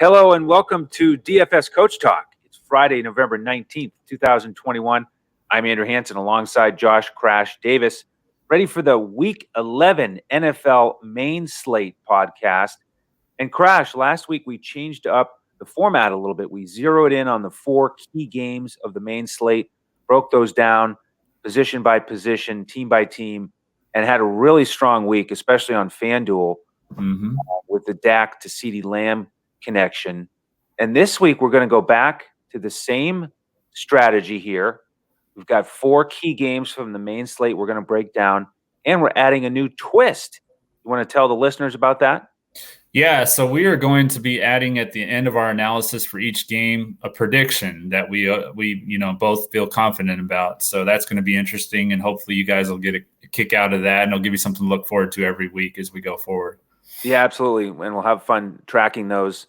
Hello and welcome to DFS Coach Talk. It's Friday, November 19th, 2021. I'm Andrew Hanson alongside Josh Crash Davis, ready for the Week 11 NFL Main Slate podcast. And Crash, last week we changed up the format a little bit. We zeroed in on the four key games of the Main Slate, broke those down position by position, team by team, and had a really strong week, especially on FanDuel with the Dak to CeeDee Lamb connection. And this week we're going to go back to the same strategy here. We've got four key games from the Main Slate we're going to break down, and we're adding a new twist. You want to tell the listeners about that? Yeah, so we are going to be adding at the end of our analysis for each game a prediction that we both feel confident about. So that's going to be interesting, and hopefully you guys will get a kick out of that, and it'll give you something to look forward to every week as we go forward. Yeah, absolutely, and we'll have fun tracking those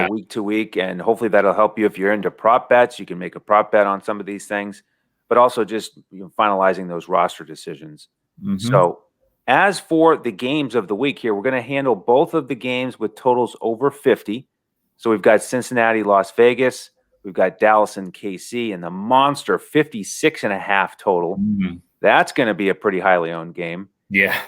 week to week, and hopefully that'll help you if you're into prop bets. You can make a prop bet on some of these things, but also just finalizing those roster decisions. So as for the games of the week here, we're going to handle both of the games with totals over 50. So we've got Cincinnati, Las Vegas. We've got Dallas and KC, and the monster 56.5 total. That's going to be a pretty highly owned game. Yeah.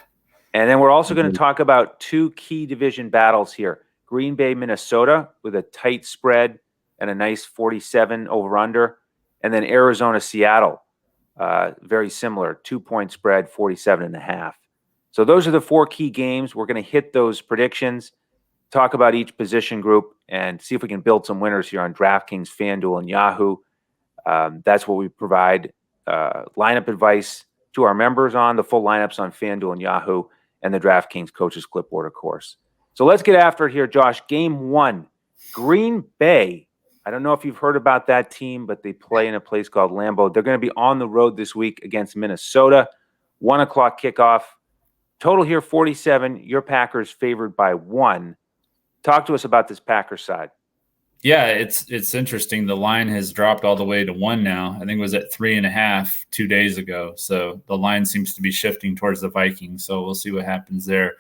And then we're also going to talk about two key division battles here. Green Bay, Minnesota with a tight spread and a nice 47 over-under. And then Arizona, Seattle, very similar, 2-point spread, 47.5. So those are the four key games. We're going to hit those predictions, talk about each position group, and see if we can build some winners here on DraftKings, FanDuel, and Yahoo. That's what we provide lineup advice to our members on, the full lineups on FanDuel and Yahoo, and the DraftKings Coaches Clipboard, of course. So let's get after it here, Josh. Game one, Green Bay. I don't know if you've heard about that team, but they play in a place called Lambeau. They're going to be on the road this week against Minnesota. 1 o'clock kickoff. Total here, 47. Your Packers favored by 1. Talk to us about this Packers side. Yeah, it's interesting. The line has dropped all the way to 1 now. I think it was at 3.5 2 days ago. So the line seems to be shifting towards the Vikings. So we'll see what happens there.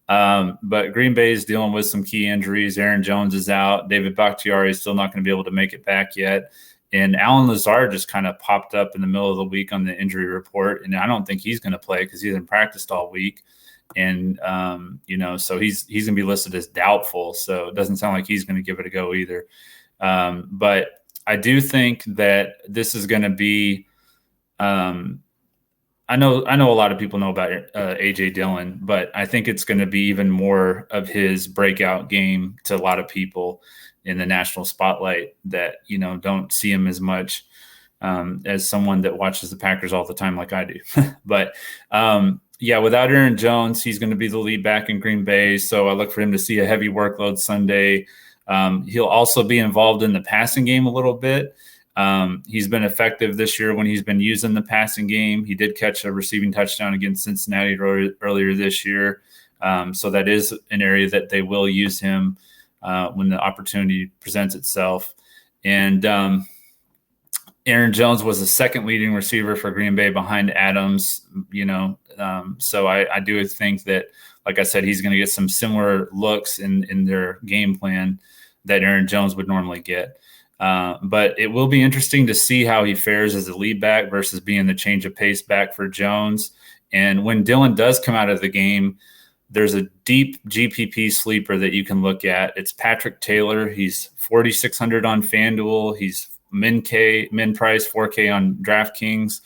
But Green Bay is dealing with some key injuries. Aaron Jones is out. David Bakhtiari is still not going to be able to make it back yet. And Alan Lazard just kind of popped up in the middle of the week on the injury report. And I don't think he's going to play because he hasn't practiced all week. And, so he's going to be listed as doubtful. So it doesn't sound like he's going to give it a go either. But I do think that this is going to be I know a lot of people know about A.J. Dillon, but I think it's going to be even more of his breakout game to a lot of people in the national spotlight that, don't see him as much as someone that watches the Packers all the time like I do. But, without Aaron Jones, he's going to be the lead back in Green Bay, so I look for him to see a heavy workload Sunday. He'll also be involved in the passing game a little bit. He's been effective this year when he's been using the passing game. He did catch a receiving touchdown against Cincinnati earlier this year. So that is an area that they will use him when the opportunity presents itself. And Aaron Jones was the second leading receiver for Green Bay behind Adams, so I do think that, like I said, he's going to get some similar looks in their game plan that Aaron Jones would normally get. But it will be interesting to see how he fares as a lead back versus being the change of pace back for Jones. And when Dillon does come out of the game, there's a deep GPP sleeper that you can look at. It's Patrick Taylor. He's 4,600 on FanDuel. He's min price 4K on DraftKings.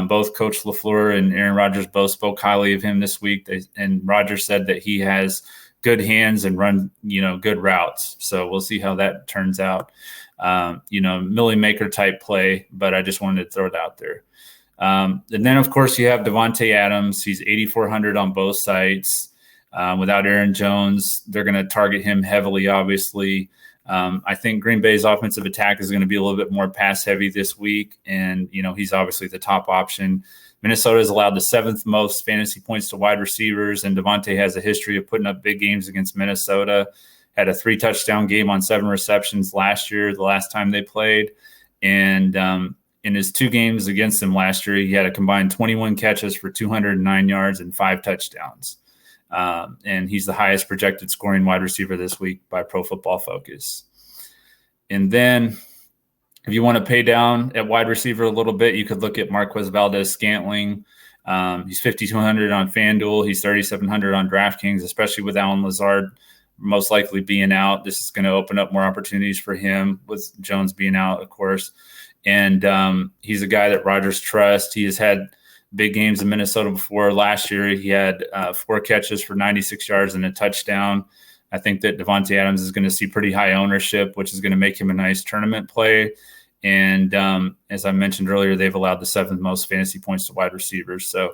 Both Coach LaFleur and Aaron Rodgers both spoke highly of him this week. And Rodgers said that he has good hands and run, good routes. So we'll see how that turns out. Millie Maker type play, but I just wanted to throw it out there. And then, of course, you have Devontae Adams. He's 8,400 on both sites. Without Aaron Jones, they're going to target him heavily, obviously. I think Green Bay's offensive attack is going to be a little bit more pass heavy this week. And, he's obviously the top option. Minnesota has allowed the 7th most fantasy points to wide receivers, and Devontae has a history of putting up big games against Minnesota. Had a 3-touchdown game on 7 receptions last year, the last time they played. And in his 2 games against them last year, he had a combined 21 catches for 209 yards and 5 touchdowns. And he's the highest projected scoring wide receiver this week by Pro Football Focus. And then if you want to pay down at wide receiver a little bit, you could look at Marquez Valdez-Scantling. He's 5,200 on FanDuel. He's 3,700 on DraftKings, especially with Allen Lazard most likely being out. This is going to open up more opportunities for him with Jones being out, of course. And he's a guy that Rodgers trusts. He has had big games in Minnesota before. Last year, he had 4 catches for 96 yards and a touchdown. I think that Devontae Adams is going to see pretty high ownership, which is going to make him a nice tournament play. And as I mentioned earlier, they've allowed the 7th most fantasy points to wide receivers. So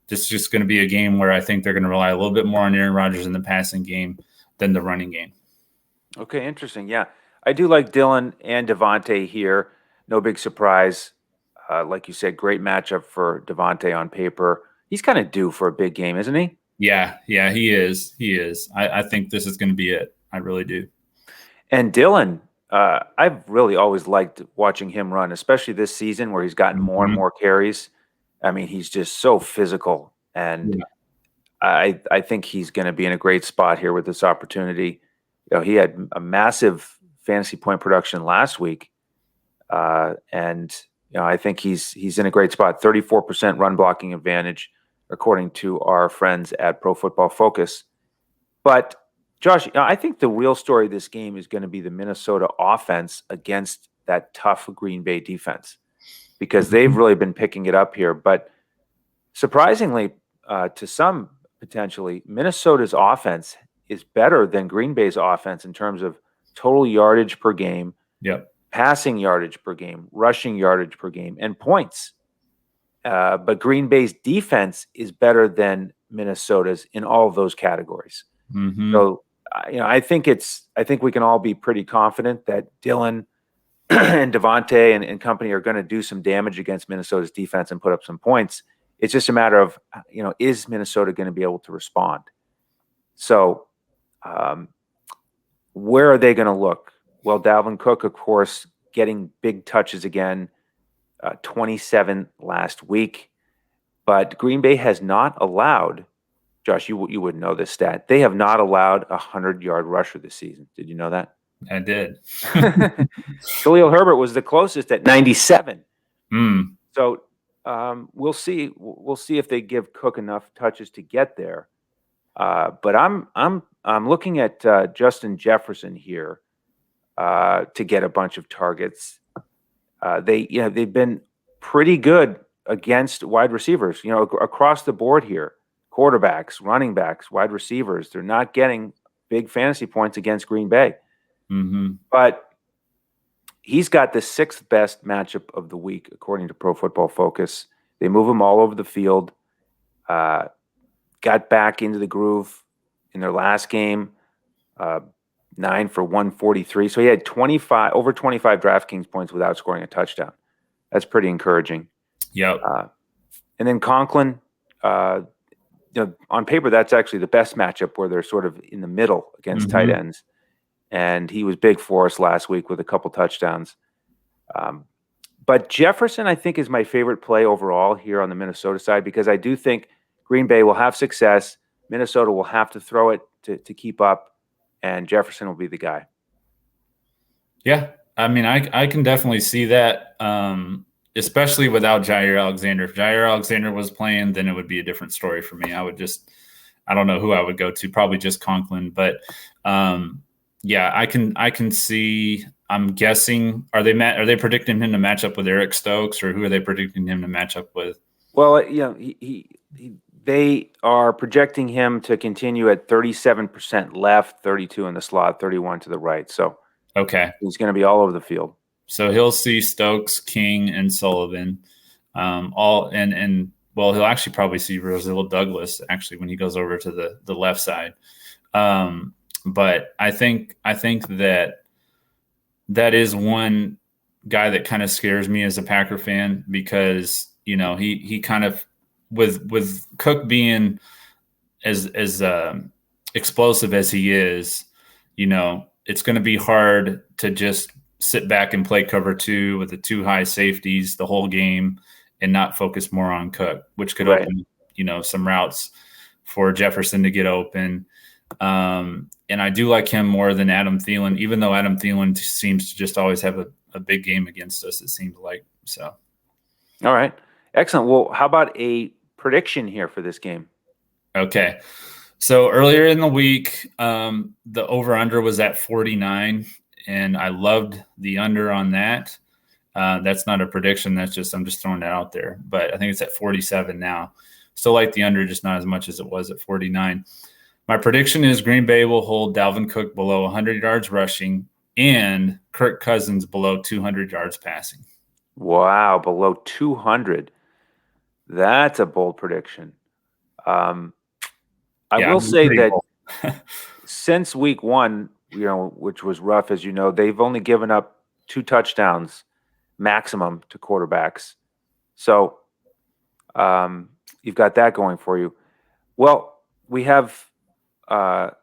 this is just going to be a game where I think they're going to rely a little bit more on Aaron Rodgers in the passing game than the running game. Okay, interesting. Yeah, I do like Dylan and Devontae here. No big surprise. Like you said, great matchup for Devontae on paper. He's kind of due for a big game, isn't he? Yeah, he is. I think this is going to be it. I really do. And Dylan, I've really always liked watching him run, especially this season where he's gotten more and more carries. I mean, he's just so physical, and I think he's going to be in a great spot here with this opportunity. You know, he had a massive fantasy point production last week, and I think he's in a great spot. 34% run blocking advantage, according to our friends at Pro Football Focus. But Josh, I think the real story of this game is going to be the Minnesota offense against that tough Green Bay defense, because they've really been picking it up here. But surprisingly, to some potentially, Minnesota's offense is better than Green Bay's offense in terms of total yardage per game, passing yardage per game, rushing yardage per game, and points. But Green Bay's defense is better than Minnesota's in all of those categories. So, I think we can all be pretty confident that Dylan and Devontae and company are going to do some damage against Minnesota's defense and put up some points. It's just a matter of, is Minnesota going to be able to respond? So, where are they going to look? Well, Dalvin Cook, of course, getting big touches again, 27 last week. But Green Bay has not allowed, Josh, you wouldn't know this stat, they have not allowed a 100-yard rusher this season. Did you know that? I did. Khalil Herbert was the closest at 97. So we'll see. We'll see if they give Cook enough touches to get there. But I'm looking at Justin Jefferson here to get a bunch of targets. They've been pretty good against wide receivers. Across the board here, quarterbacks, running backs, wide receivers. They're not getting big fantasy points against Green Bay. But he's got the 6th best matchup of the week, according to Pro Football Focus. They move him all over the field. Got back into the groove in their last game, 9 for 143. So he had over 25 DraftKings points without scoring a touchdown. That's pretty encouraging. Yep. And then Conklin, on paper, that's actually the best matchup where they're sort of in the middle against tight ends. And he was big for us last week with a couple touchdowns. But Jefferson, I think, is my favorite play overall here on the Minnesota side, because I do think Green Bay will have success. Minnesota will have to throw it to keep up, and Jefferson will be the guy. Yeah, I mean, I can definitely see that, especially without Jair Alexander. If Jair Alexander was playing, then it would be a different story for me. I don't know who I would go to, probably just Conklin. But yeah, I can see. I'm guessing. Are they predicting him to match up with Eric Stokes, or who are they predicting him to match up with? Well, they are projecting him to continue at 37% left, 32 in the slot, 31 to the right. So okay, he's going to be all over the field. So he'll see Stokes, King, and Sullivan, well, he'll actually probably see Rasul Douglas actually when he goes over to the left side. But I think that is one guy that kind of scares me as a Packer fan, because he kind of, with Cook being as explosive as he is, it's going to be hard to just sit back and play cover 2 with the 2 high safeties the whole game and not focus more on Cook, which could open some routes for Jefferson to get open. And I do like him more than Adam Thielen, even though Adam Thielen seems to just always have a big game against us, it seems like. So, all right. Excellent. Well, how about a prediction here for this game? Okay. So earlier in the week, the over-under was at 49, and I loved the under on that. That's not a prediction. I'm just throwing that out there. But I think it's at 47 now. Still like the under, just not as much as it was at 49. My prediction is Green Bay will hold Dalvin Cook below 100 yards rushing and Kirk Cousins below 200 yards passing. Wow, below 200. That's a bold prediction. I will say that since week one, which was rough, as you know, they've only given up 2 touchdowns maximum to quarterbacks. So you've got that going for you. Well, we have, not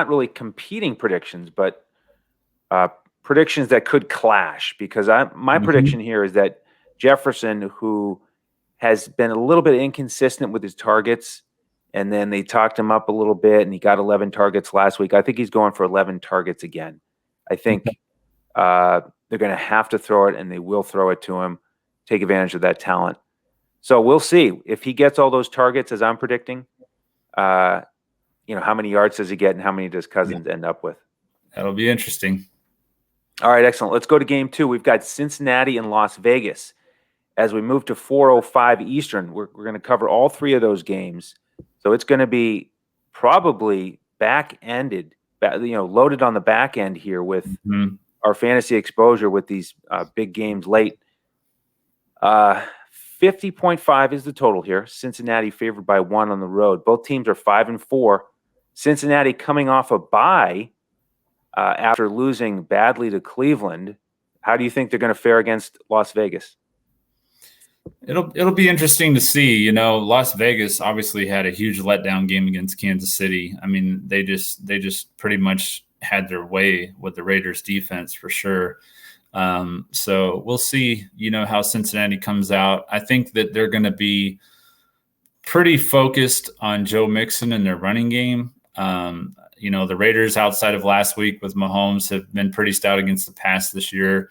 really competing predictions, but predictions that could clash, because my prediction here is that Jefferson, who has been a little bit inconsistent with his targets, and then they talked him up a little bit, and he got 11 targets last week. I think he's going for 11 targets again. I think they're going to have to throw it, and they will throw it to him, take advantage of that talent. So we'll see if he gets all those targets as I'm predicting. How many yards does he get, and how many does Cousins end up with? That'll be interesting. All right, excellent. Let's go to game 2. We've got Cincinnati and Las Vegas. As we move to 4:05 Eastern, we're going to cover all 3 of those games. So it's going to be probably back-ended, loaded on the back end here with our fantasy exposure with these big games late. 50.5 is the total here. Cincinnati favored by 1 on the road. Both teams are 5-4. Cincinnati coming off a bye after losing badly to Cleveland. How do you think they're going to fare against Las Vegas? It'll be interesting to see. Las Vegas obviously had a huge letdown game against Kansas City. I mean, they just pretty much had their way with the Raiders defense for sure. So we'll see, how Cincinnati comes out. I think that they're going to be pretty focused on Joe Mixon and their running game. The Raiders outside of last week with Mahomes have been pretty stout against the pass this year.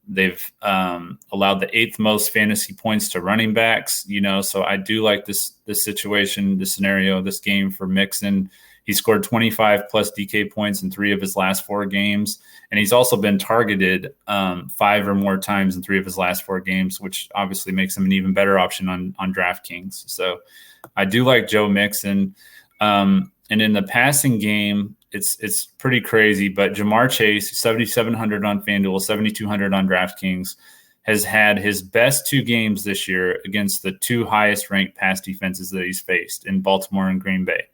They've allowed the 8th most fantasy points to running backs, so I do like this situation, this scenario, this game for Mixon. He scored 25 plus DK points in 3 of his last 4 games. And he's also been targeted 5 or more times in 3 of his last 4 games, which obviously makes him an even better option on DraftKings. So I do like Joe Mixon. And in the passing game, it's pretty crazy, but Jamar Chase, 7,700 on FanDuel, 7,200 on DraftKings, has had his best 2 games this year against the 2 highest ranked pass defenses that he's faced in Baltimore and Green Bay.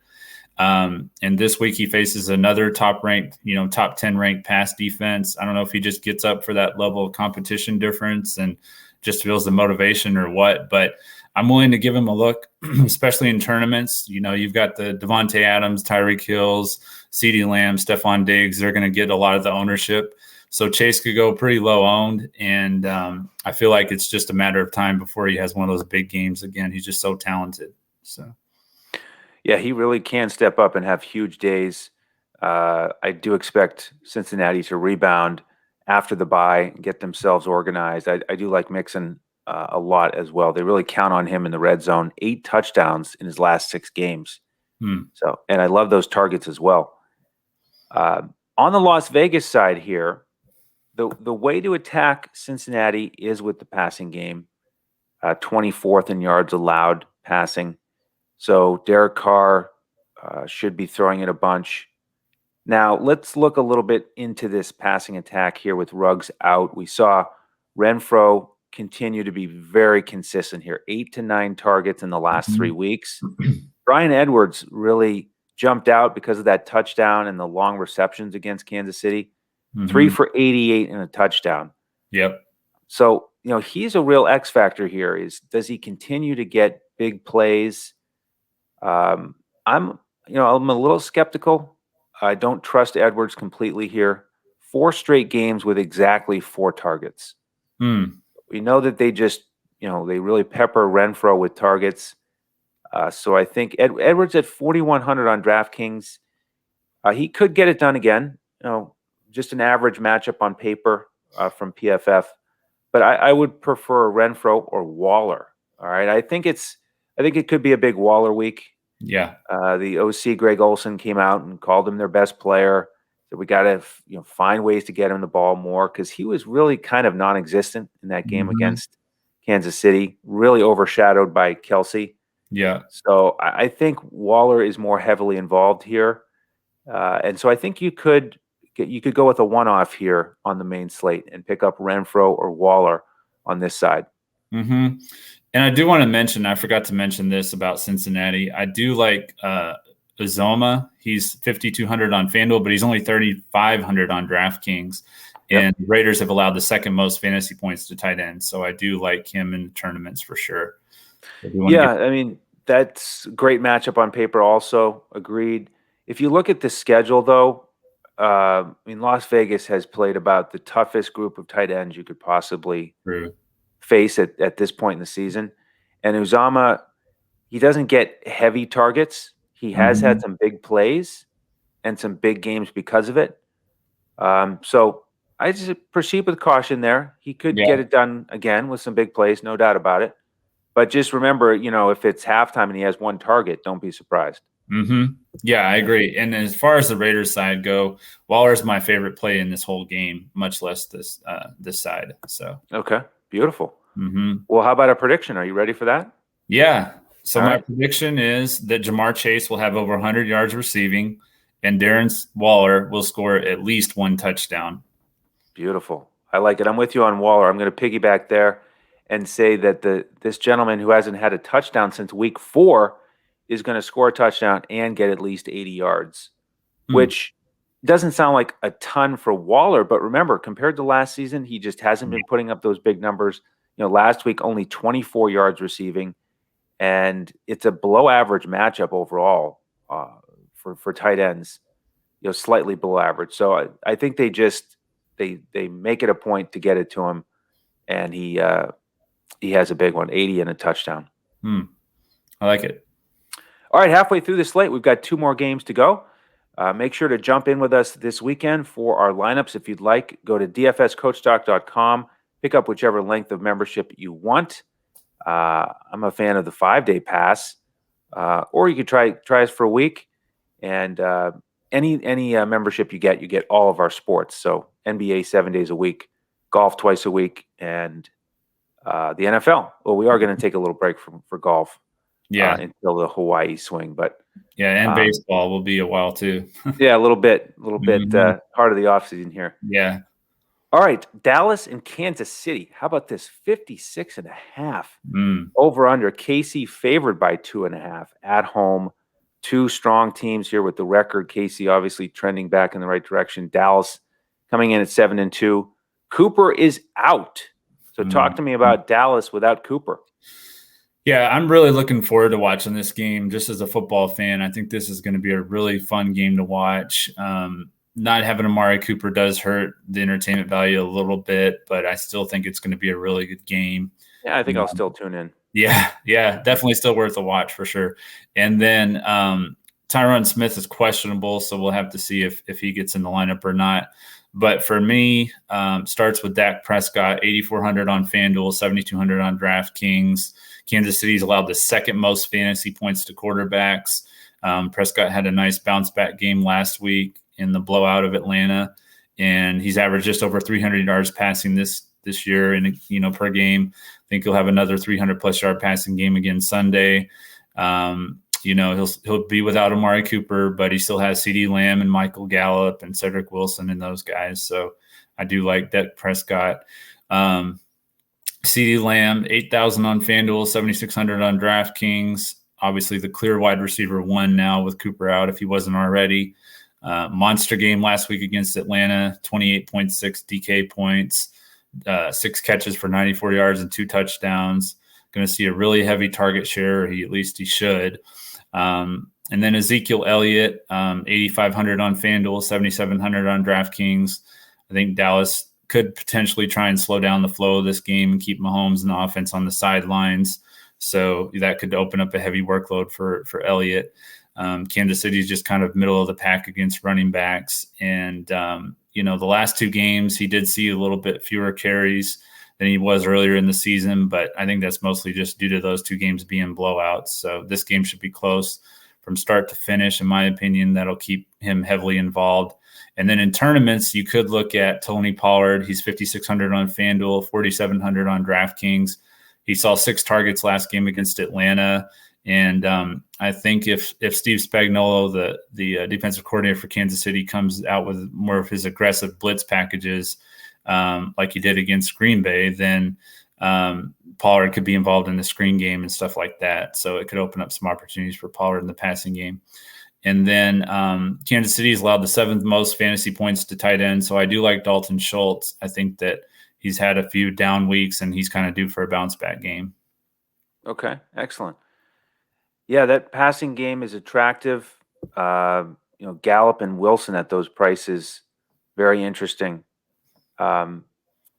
And this week he faces another top 10 ranked pass defense. I don't know if he just gets up for that level of competition difference and just feels the motivation or what, but I'm willing to give him a look, especially in tournaments. You've got the Devontae Adams, Tyreek Hills, CeeDee Lamb, Stephon Diggs. They're going to get a lot of the ownership. So Chase could go pretty low owned. And I feel like it's just a matter of time before he has one of those big games again. He's just so talented. So, yeah, he really can step up and have huge days. I do expect Cincinnati to rebound after the bye and get themselves organized. I do like Mixon a lot as well. They really count on him in the red zone. 8 touchdowns in his last 6 games. So, and I love those targets as well. On the Las Vegas side here, the way to attack Cincinnati is with the passing game. 24th in yards allowed passing. So Derek Carr should be throwing it a bunch. Now, let's look a little bit into this passing attack here with Ruggs out. We saw Renfro continue to be very consistent here. 8 to 9 targets in the last 3 weeks. Bryan Edwards really jumped out because of that touchdown and the long receptions against Kansas City. 3 for 88 and a touchdown. Yep. So, he's a real X factor here. Does he continue to get big plays? I'm a little skeptical. I don't trust Edwards completely here. 4 straight games with exactly 4 targets. We know that they just, they really pepper Renfro with targets. So I think Edwards at 4,100 on DraftKings. He could get it done again. Just an average matchup on paper from PFF. But I would prefer Renfro or Waller. All right. I think it could be a big Waller week. Yeah. The OC Greg Olsen came out and called him their best player. So we got to find ways to get him the ball more, because he was really kind of non-existent in that game against Kansas City, really overshadowed by Kelsey. Yeah. So I think Waller is more heavily involved here, and so I think you could go with a one-off here on the main slate and pick up Renfro or Waller on this side. Mm-hmm. And I do want to mention, I forgot to mention this about Cincinnati. I do like Uzomah. He's 5,200 on FanDuel, but he's only 3,500 on DraftKings. And the Raiders have allowed the second most fantasy points to tight ends. So I do like him in tournaments for sure. I mean, that's a great matchup on paper also. Agreed. If you look at the schedule, though, Las Vegas has played about the toughest group of tight ends you could possibly face at this point in the season. And Uzomah, he doesn't get heavy targets. He has had some big plays and some big games because of it. So I just proceed with caution there. He could get it done again with some big plays, no doubt about it. But just remember, if it's halftime and he has one target, don't be surprised. Yeah, I agree. And as far as the Raiders side go, Waller's my favorite play in this whole game, much less this side. So okay, beautiful. Well, how about a prediction? Are you ready for that? Yeah. So my prediction is that Jamar Chase will have over 100 yards receiving, and Darren Waller will score at least one touchdown. Beautiful. I like it. I'm with you on Waller. I'm going to piggyback there and say that this gentleman who hasn't had a touchdown since week 4 is going to score a touchdown and get at least 80 yards, which doesn't sound like a ton for Waller. But remember, compared to last season, he just hasn't been putting up those big numbers. Last week, only 24 yards receiving, and it's a below average matchup overall for tight ends, slightly below average. So I think they make it a point to get it to him, and he has a big one, 80 and a touchdown. I like it. All right, halfway through the slate, we've got 2 more games to go. Make sure to jump in with us this weekend for our lineups. If you'd like, go to dfscoachdoc.com, pick up whichever length of membership you want. I'm a fan of the 5-day pass, or you could try us for a week. And any membership you get all of our sports. So NBA 7 days a week, golf twice a week, and the NFL. Well, we are going to take a little break for golf. Until the Hawaii swing, but and baseball will be a while too. a little bit part of the offseason here. Yeah. All right, Dallas and Kansas City. How about this 56.5 over under? KC favored by 2.5 at home. 2 strong teams here with the record. KC obviously trending back in the right direction. Dallas coming in at 7-2. Cooper is out. So talk to me about Dallas without Cooper. Yeah, I'm really looking forward to watching this game just as a football fan. I think this is going to be a really fun game to watch. Not having Amari Cooper does hurt the entertainment value a little bit, but I still think it's going to be a really good game. Yeah, I think I'll still tune in. Yeah, definitely still worth a watch for sure. And then Tyron Smith is questionable, so we'll have to see if he gets in the lineup or not. But for me, starts with Dak Prescott, 8,400 on FanDuel, 7,200 on DraftKings. Kansas City's allowed the second most fantasy points to quarterbacks. Prescott had a nice bounce back game last week in the blowout of Atlanta, and he's averaged just over 300 yards passing this year per game. I think he'll have another 300 plus yard passing game again Sunday. He'll be without Amari Cooper, but he still has CeeDee Lamb and Michael Gallup and Cedric Wilson and those guys. So I do like Dak Prescott. CeeDee Lamb, 8,000 on FanDuel, 7,600 on DraftKings. Obviously the clear wide receiver 1 now with Cooper out if he wasn't already. Monster game last week against Atlanta, 28.6 DK points, 6 catches for 94 yards and 2 touchdowns. Going to see a really heavy target share, or at least he should. And then Ezekiel Elliott, 8,500 on FanDuel, 7,700 on DraftKings. I think Dallas could potentially try and slow down the flow of this game and keep Mahomes and the offense on the sidelines. So that could open up a heavy workload for Elliott. Kansas City is just kind of middle of the pack against running backs. And, the last 2 games, he did see a little bit fewer carries than he was earlier in the season, but I think that's mostly just due to those 2 games being blowouts. So this game should be close from start to finish. In my opinion, that'll keep him heavily involved. And then in tournaments, you could look at Tony Pollard. He's 5,600 on FanDuel, 4,700 on DraftKings. He saw 6 targets last game against Atlanta. And I think if Steve Spagnuolo, the defensive coordinator for Kansas City, comes out with more of his aggressive blitz packages like he did against Green Bay, then Pollard could be involved in the screen game and stuff like that. So it could open up some opportunities for Pollard in the passing game. And then Kansas City has allowed the 7th most fantasy points to tight end. So I do like Dalton Schultz. I think that he's had a few down weeks and he's kind of due for a bounce back game. Okay, excellent. Yeah, that passing game is attractive. Gallup and Wilson at those prices, very interesting.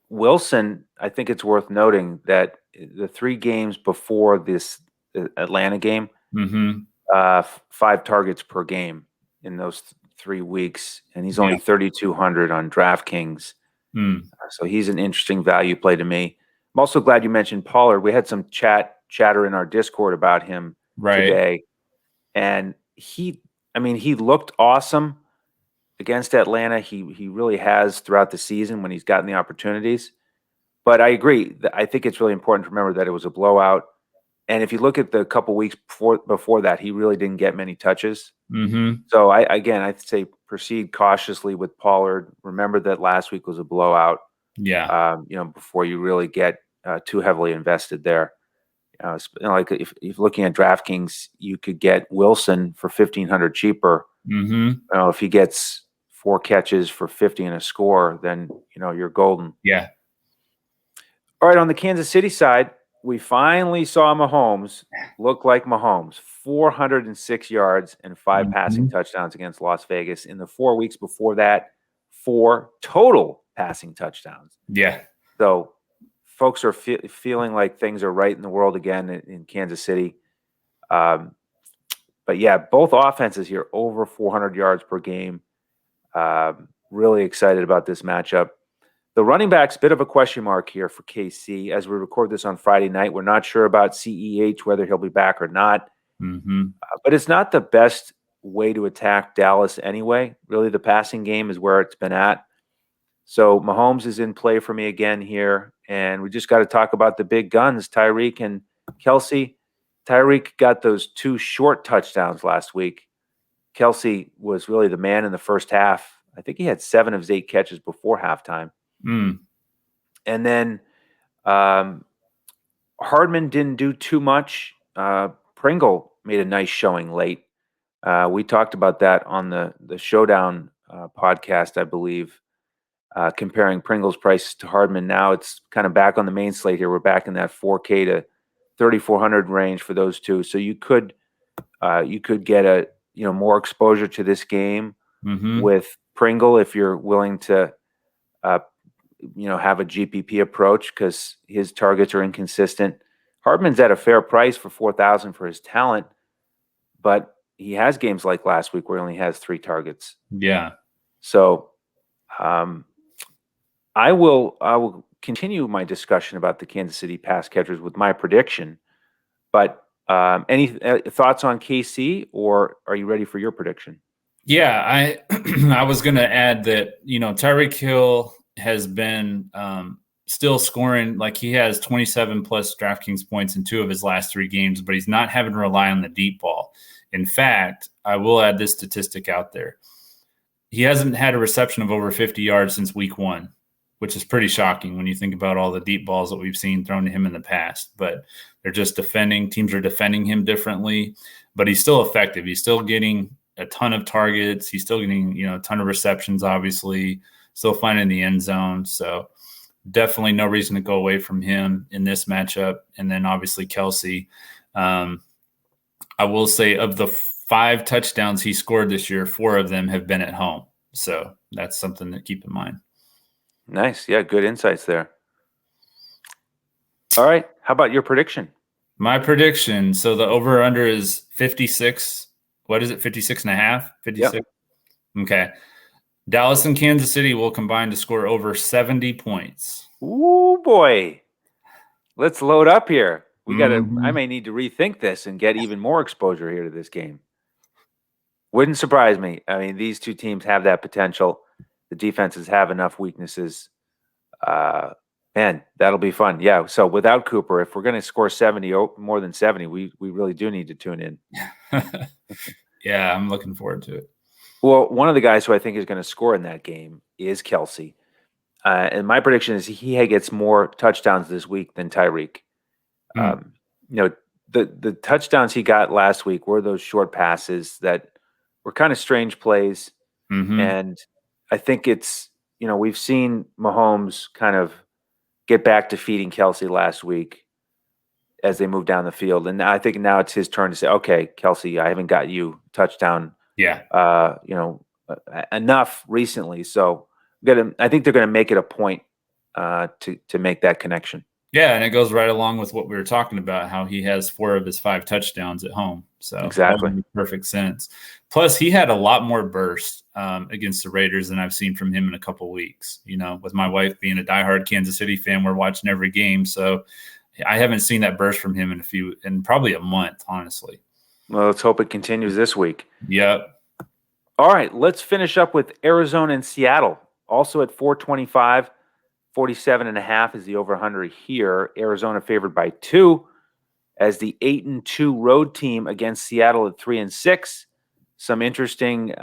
Wilson, I think it's worth noting that the 3 games before this Atlanta game, 5 targets per game in those 3 weeks, and he's only 3,200 on DraftKings. So he's an interesting value play to me. I'm also glad you mentioned Pollard. We had some chatter in our Discord about him today, and he looked awesome against Atlanta. He really has throughout the season when he's gotten the opportunities. But I agree. I think it's really important to remember that it was a blowout. And if you look at the couple weeks before that, he really didn't get many touches. So I'd say proceed cautiously with Pollard. Remember that last week was a blowout. Before you really get too heavily invested there. Like if you're looking at DraftKings, you could get Wilson for $1,500 cheaper. If he gets 4 catches for 50 and a score, then you're golden. Yeah. All right, on the Kansas City side, we finally saw Mahomes look like Mahomes. 406 yards and 5 passing touchdowns against Las Vegas. In the 4 weeks before that, 4 total passing touchdowns. Yeah. So folks are feeling like things are right in the world again in Kansas City. But yeah, both offenses here over 400 yards per game. Really excited about this matchup. The running back's a bit of a question mark here for KC. As we record this on Friday night, we're not sure about CEH, whether he'll be back or not. But it's not the best way to attack Dallas anyway. Really, the passing game is where it's been at. So Mahomes is in play for me again here. And we just got to talk about the big guns, Tyreek and Kelsey. Tyreek got those 2 short touchdowns last week. Kelsey was really the man in the first half. I think he had 7 of his 8 catches before halftime. And then Hardman didn't do too much. Pringle made a nice showing late. We talked about that on the Showdown podcast, I believe, comparing Pringle's price to Hardman. Now it's kind of back on the main slate here. We're back in that 4K to 3,400 range for those 2. So you could get a more exposure to this game with Pringle if you're willing to have a GPP approach because his targets are inconsistent. Hardman's at a fair price for 4,000 for his talent, but he has games like last week where he only has 3 targets. Yeah. So I will continue my discussion about the Kansas City pass catchers with my prediction. But any thoughts on KC, or are you ready for your prediction? Yeah, I was going to add that Tyreek Hill has been still scoring. Like, he has 27 plus DraftKings points in 2 of his last 3 games, but he's not having to rely on the deep ball. In fact, I will add this statistic out there. He hasn't had a reception of over 50 yards since week 1, which is pretty shocking when you think about all the deep balls that we've seen thrown to him in the past. But they're just teams are defending him differently, but he's still effective. He's still getting a ton of targets. He's still getting, a ton of receptions, obviously, still finding the end zone. So definitely no reason to go away from him in this matchup. And then obviously Kelsey. I will say, of the 5 touchdowns he scored this year, 4 of them have been at home. So that's something to keep in mind. Nice. Yeah, good insights there. All right. How about your prediction? My prediction. So the over under is 56. What is it? 56 and a half? 56. Yep. Okay. Dallas and Kansas City will combine to score over 70 points. Ooh, boy. Let's load up here. Mm-hmm. I may need to rethink this and get even more exposure here to this game. Wouldn't surprise me. I mean, these two teams have that potential. The defenses have enough weaknesses. Man, that'll be fun. Yeah. So without Cooper, if we're going to score 70, more than 70, we really do need to tune in. Yeah, I'm looking forward to it. Well, one of the guys who I think is going to score in that game is Kelsey. And my prediction is he gets more touchdowns this week than Tyreek. The touchdowns he got last week were those short passes that were kind of strange plays. Mm-hmm. And I think it's, we've seen Mahomes kind of get back to feeding Kelsey last week as they move down the field. And I think now it's his turn to say, okay, Kelsey, I haven't got you touchdown. Yeah. Enough recently. So I think they're going to make it a point to make that connection. Yeah, and it goes right along with what we were talking about, how he has 4 of his 5 touchdowns at home. So exactly, that makes perfect sense. Plus, he had a lot more burst against the Raiders than I've seen from him in a couple of weeks. With my wife being a diehard Kansas City fan, we're watching every game. So I haven't seen that burst from him in probably a month, honestly. Well, let's hope it continues this week. Yep. All right, let's finish up with Arizona and Seattle. Also at 425, 47.5 is the over-under here. Arizona favored by 2 as the 8-2 road team against Seattle at 3-6. Some interesting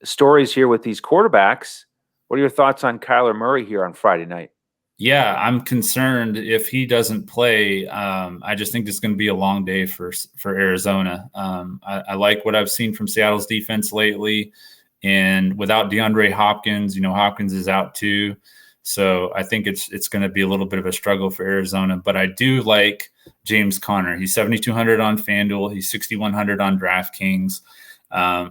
stories here with these quarterbacks. What are your thoughts on Kyler Murray here on Friday night? Yeah, I'm concerned if he doesn't play. I just think it's going to be a long day for Arizona. I like what I've seen from Seattle's defense lately. And without DeAndre Hopkins, Hopkins is out too. So I think it's going to be a little bit of a struggle for Arizona. But I do like James Conner. He's 7,200 on FanDuel. He's 6,100 on DraftKings.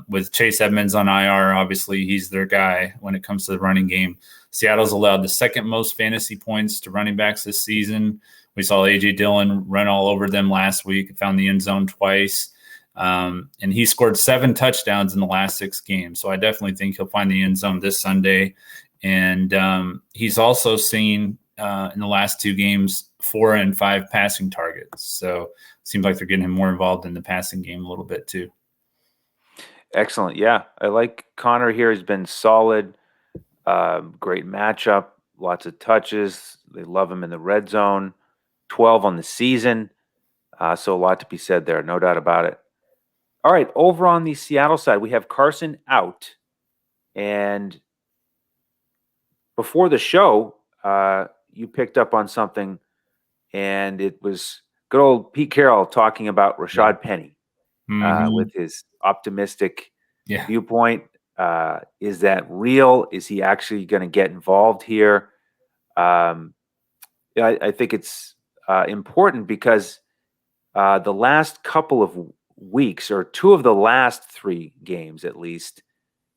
With Chase Edmonds on IR, obviously he's their guy when it comes to the running game. Seattle's allowed the second most fantasy points to running backs this season. We saw A.J. Dillon run all over them last week, found the end zone twice. And he scored 7 touchdowns in the last 6 games. So I definitely think he'll find the end zone this Sunday. And he's also seen in the last 2 games 4 and 5 passing targets. So it seems like they're getting him more involved in the passing game a little bit too. Excellent. Yeah, I like Connor here. Has been solid. Great matchup. Lots of touches. They love him in the red zone. 12 on the season. So a lot to be said there. No doubt about it. All right. Over on the Seattle side, we have Carson out. And before the show, you picked up on something, and it was good old Pete Carroll talking about Rashad Penny with his optimistic viewpoint. Is that real? Is he actually going to get involved here? I think it's important because the last couple of weeks, or 2 of the last 3 games at least,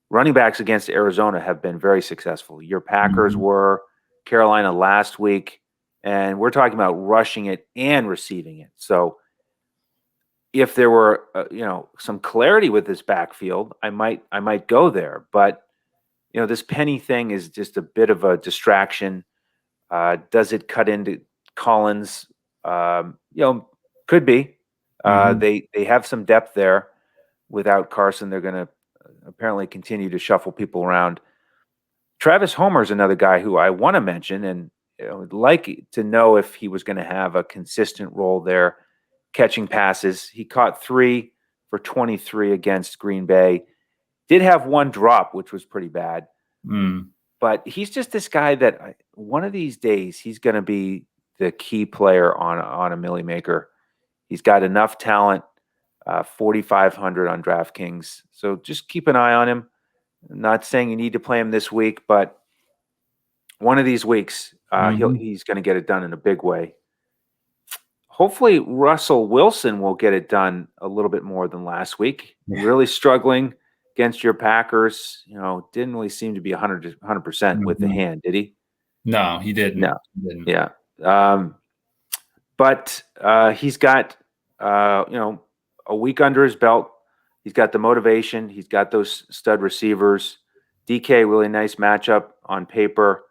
running backs against Arizona have been very successful. Your Packers were, Carolina last week, and we're talking about rushing it and receiving it. So if there were, some clarity with this backfield, I might go there. But this Penny thing is just a bit of a distraction. Does it cut into Collins? Could be. They have some depth there. Without Carson, they're going to apparently continue to shuffle people around. Travis Homer is another guy who I want to mention, and would like to know if he was going to have a consistent role there, catching passes. He caught 3 for 23 against Green Bay. Did have 1 drop, which was pretty bad. But he's just this guy that one of these days he's going to be the key player on a Millie Maker. He's got enough talent. 4,500 on DraftKings. So just keep an eye on him. I'm not saying you need to play him this week, but one of these weeks he's going to get it done in a big way. Hopefully Russell Wilson will get it done a little bit more than last week. Really struggling against your Packers. Didn't really seem to be 100% with the hand, did he? No, he didn't. No. He didn't. Yeah. But he's got, a week under his belt. He's got the motivation. He's got those stud receivers. DK, really nice matchup on paper.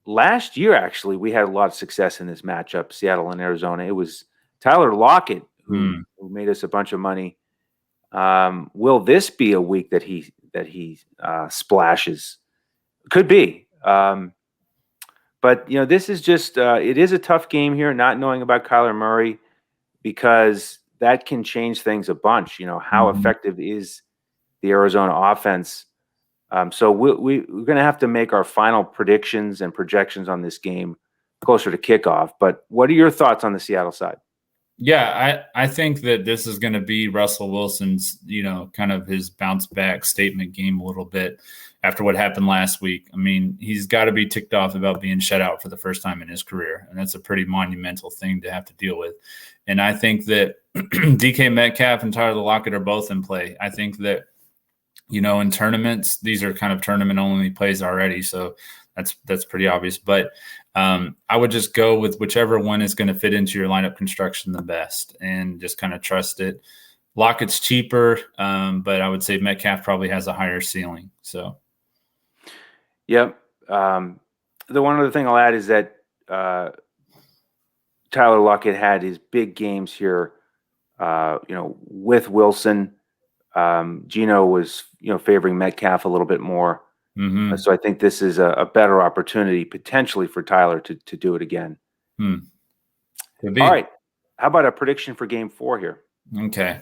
Last year, actually, we had a lot of success in this matchup, Seattle and Arizona. It was Tyler Lockett who made us a bunch of money. Will this be a week that he splashes? Could be. But this is just it is a tough game here, not knowing about Kyler Murray, because that can change things a bunch. How effective is the Arizona offense? So we're going to have to make our final predictions and projections on this game closer to kickoff. But what are your thoughts on the Seattle side? Yeah, I think that this is going to be Russell Wilson's, kind of his bounce back statement game a little bit after what happened last week. I mean, he's got to be ticked off about being shut out for the first time in his career. And that's a pretty monumental thing to have to deal with. And I think that DK Metcalf and Tyler Lockett are both in play. I think that, in tournaments, these are kind of tournament only plays already. So that's pretty obvious. But I would just go with whichever one is going to fit into your lineup construction the best and just kind of trust it. Lockett's cheaper, but I would say Metcalf probably has a higher ceiling. So, yep. The one other thing I'll add is that Tyler Lockett had his big games here, with Wilson. Gino was, favoring Metcalf a little bit more. So I think this is a better opportunity potentially for Tyler to do it again. All right. How about a prediction for game 4 here? Okay.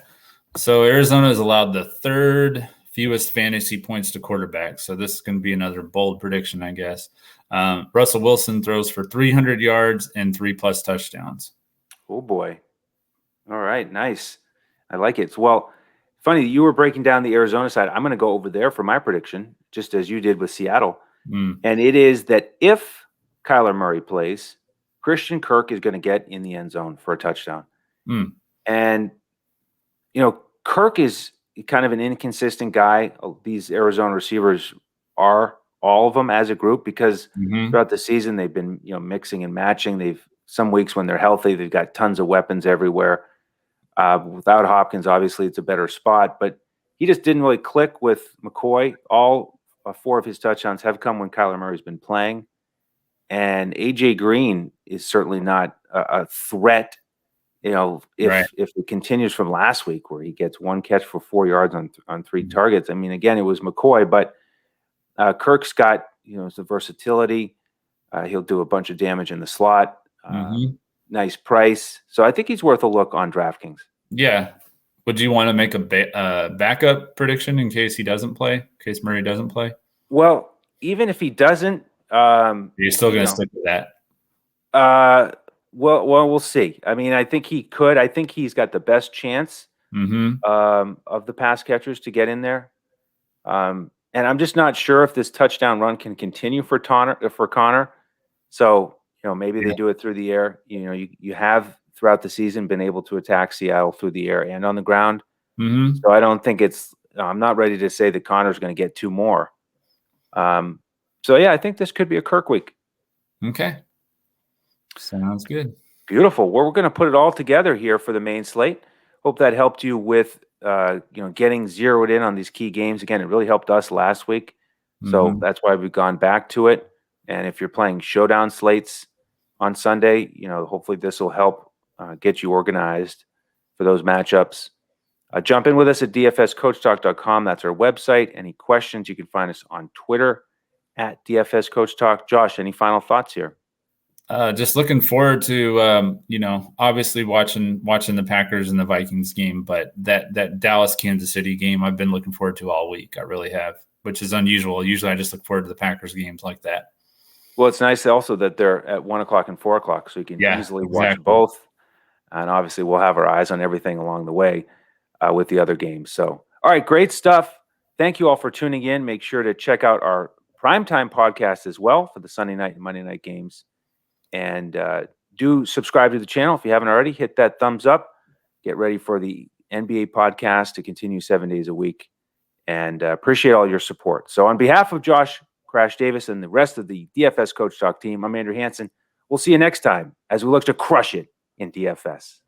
So Arizona has allowed the third fewest fantasy points to quarterbacks. So this is going to be another bold prediction, I guess. Russell Wilson throws for 300 yards and 3+ touchdowns. Oh, boy. All right. Nice. I like it. Well, funny, you were breaking down the Arizona side. I'm going to go over there for my prediction, just as you did with Seattle. And it is that if Kyler Murray plays, Christian Kirk is going to get in the end zone for a touchdown. And, Kirk is kind of an inconsistent guy. These Arizona receivers are, all of them as a group, because throughout the season they've been, mixing and matching. Some weeks when they're healthy, they've got tons of weapons everywhere. Without Hopkins, obviously, it's a better spot, but he just didn't really click with McCoy. All 4 of his touchdowns have come when Kyler Murray's been playing. And A.J. Green is certainly not a threat, if it continues from last week where he gets 1 catch for 4 yards on 3 targets. I mean, again, it was McCoy, but Kirk's got, the versatility. He'll do a bunch of damage in the slot. Nice price. So I think he's worth a look on DraftKings. Yeah. Would you want to make a backup prediction in case he doesn't play, in case Murray doesn't play? Well, even if he doesn't, you're still going to stick with that. Well, we'll see. I mean, I think he could. I think he's got the best chance of the pass catchers to get in there. And I'm just not sure if this touchdown run can continue for Connor. So, maybe they do it through the air. You have throughout the season been able to attack Seattle through the air and on the ground. So I don't think I'm not ready to say that Connor's going to get 2 more. So yeah, I think this could be a Kirk week. Okay. Sounds good. Beautiful. Well, we're going to put it all together here for the main slate. Hope that helped you with, getting zeroed in on these key games. Again, it really helped us last week. So that's why we've gone back to it. And if you're playing showdown slates on Sunday, hopefully this will help get you organized for those matchups. Jump in with us at dfscoachtalk.com. That's our website. Any questions, you can find us on Twitter at dfscoachtalk. Josh, any final thoughts here? Just looking forward to, obviously watching the Packers and the Vikings game, but that Dallas Kansas City game I've been looking forward to all week. I really have, which is unusual. Usually I just look forward to the Packers games like that. Well, it's nice also that they're at 1 o'clock and 4 o'clock, so you can easily watch both. And obviously we'll have our eyes on everything along the way with the other games. So, all right, great stuff. Thank you all for tuning in. Make sure to check out our primetime podcast as well for the Sunday night and Monday night games. And do subscribe to the channel if you haven't already. Hit that thumbs up. Get ready for the NBA podcast to continue 7 days a week. And appreciate all your support. So on behalf of Josh Crash Davis and the rest of the DFS Coach Talk team, I'm Andrew Hanson. We'll see you next time as we look to crush it in DFS.